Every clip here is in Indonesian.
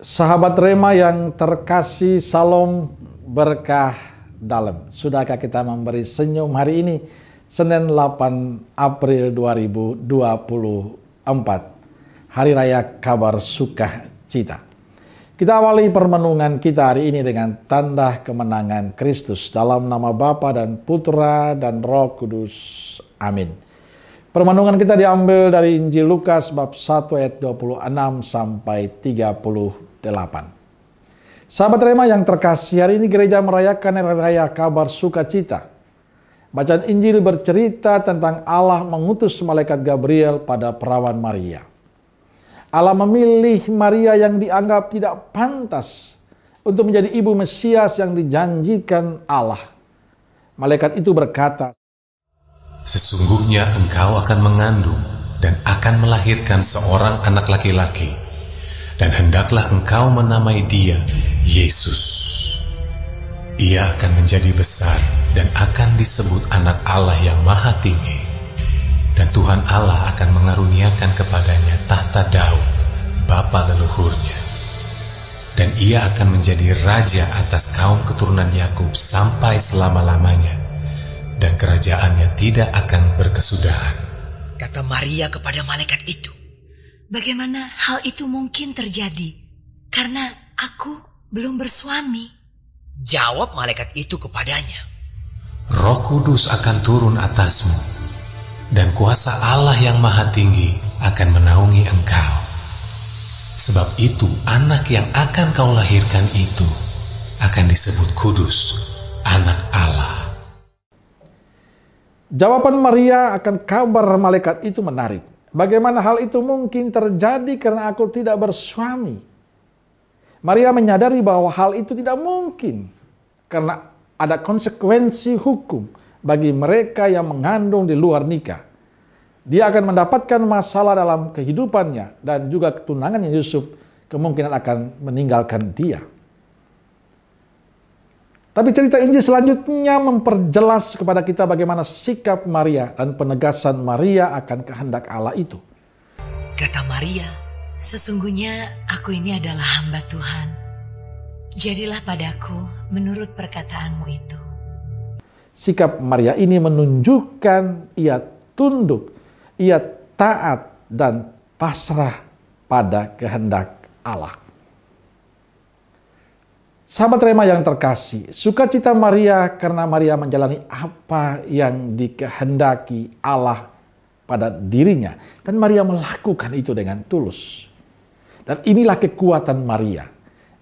Sahabat Rema yang terkasih, salam berkah dalam. Sudahkah kita memberi senyum hari ini, Senin 8 April 2024, Hari Raya Kabar Sukacita. Kita awali permenungan kita hari ini dengan tanda kemenangan Kristus dalam nama Bapa dan Putra dan Roh Kudus. Amin. Permenungan kita diambil dari Injil Lukas bab 1 ayat 26 sampai 38. Sahabat Rema yang terkasih, hari ini gereja merayakan Hari Raya Kabar Sukacita. Bacaan Injil bercerita tentang Allah mengutus malaikat Gabriel pada perawan Maria. Allah memilih Maria yang dianggap tidak pantas untuk menjadi ibu Mesias yang dijanjikan Allah. Malaikat itu berkata, "Sesungguhnya engkau akan mengandung dan akan melahirkan seorang anak laki-laki, dan hendaklah engkau menamai dia Yesus. Ia akan menjadi besar dan akan disebut anak Allah yang Maha Tinggi, dan Tuhan Allah akan mengaruniakan kepadanya tahta Daud, bapa leluhurnya. Dan ia akan menjadi raja atas kaum keturunan Yakub sampai selama-lamanya, dan kerajaannya tidak akan berkesudahan." Kata Maria kepada malaikat itu, "Bagaimana hal itu mungkin terjadi? Karena aku belum bersuami." Jawab malaikat itu kepadanya, "Roh Kudus akan turun atasmu, dan kuasa Allah yang Maha Tinggi akan menaungi engkau. Sebab itu anak yang akan kau lahirkan itu akan disebut kudus, anak Allah." Jawaban Maria akan kabar malaikat itu menarik. Bagaimana hal itu mungkin terjadi karena aku tidak bersuami? Maria menyadari bahwa hal itu tidak mungkin karena ada konsekuensi hukum bagi mereka yang mengandung di luar nikah. Dia akan mendapatkan masalah dalam kehidupannya, dan juga ketunangannya Yusuf kemungkinan akan meninggalkan dia. Tapi cerita Injil selanjutnya memperjelas kepada kita bagaimana sikap Maria dan penegasan Maria akan kehendak Allah itu. Kata Maria, "Sesungguhnya aku ini adalah hamba Tuhan. Jadilah padaku menurut perkataanmu itu." Sikap Maria ini menunjukkan ia tunduk, ia taat dan pasrah pada kehendak Allah. Sahabat Rema yang terkasih, sukacita Maria karena Maria menjalani apa yang dikehendaki Allah pada dirinya, dan Maria melakukan itu dengan tulus. Dan inilah kekuatan Maria.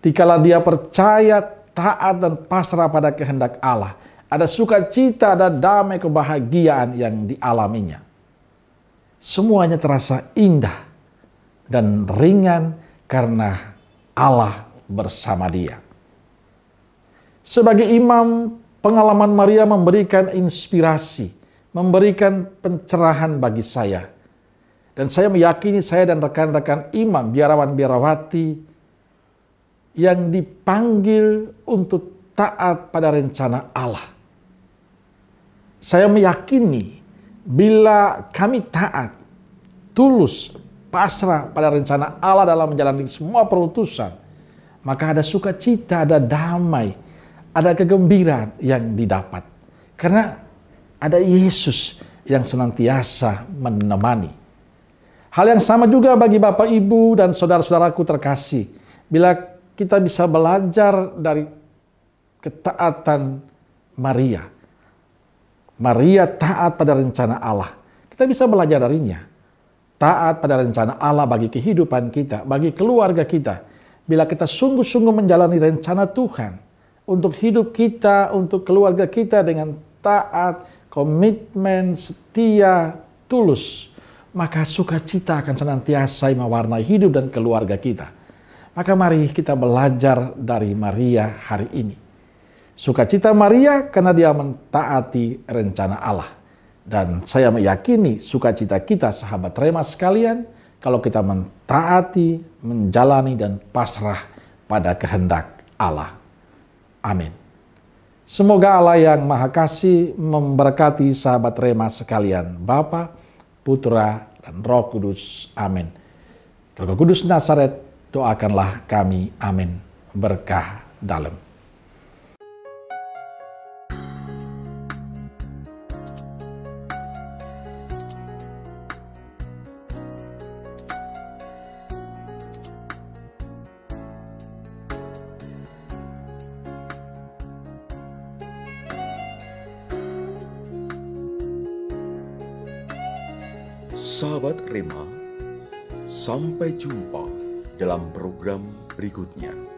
Dikala dia percaya, taat dan pasrah pada kehendak Allah, ada sukacita, ada damai, kebahagiaan yang dialaminya. Semuanya terasa indah dan ringan karena Allah bersama dia. Sebagai imam, pengalaman Maria memberikan inspirasi, memberikan pencerahan bagi saya. Dan saya meyakini saya dan rekan-rekan imam, biarawan-biarawati yang dipanggil untuk taat pada rencana Allah. Saya meyakini bila kami taat, tulus, pasrah pada rencana Allah dalam menjalani semua perutusan, maka ada sukacita, ada damai, ada kegembiraan yang didapat. Karena ada Yesus yang senantiasa menemani. Hal yang sama juga bagi Bapak, Ibu, dan saudara-saudaraku terkasih. Bila kita bisa belajar dari ketaatan Maria. Maria taat pada rencana Allah. Kita bisa belajar darinya. Taat pada rencana Allah bagi kehidupan kita, bagi keluarga kita. Bila kita sungguh-sungguh menjalani rencana Tuhan untuk hidup kita, untuk keluarga kita dengan taat, komitmen, setia, tulus, maka sukacita akan senantiasa mewarnai hidup dan keluarga kita. Maka mari kita belajar dari Maria hari ini. Sukacita Maria karena dia mentaati rencana Allah. Dan saya meyakini sukacita kita, sahabat Rema sekalian, kalau kita mentaati, menjalani, dan pasrah pada kehendak Allah. Amin. Semoga Allah yang Maha Kasih memberkati sahabat Rema sekalian, Bapa, Putra, dan Roh Kudus. Amin. Roh Kudus Nazaret Doakanlah kami. Amin. Berkah dalam. Sahabat Rema, sampai jumpa dalam program berikutnya.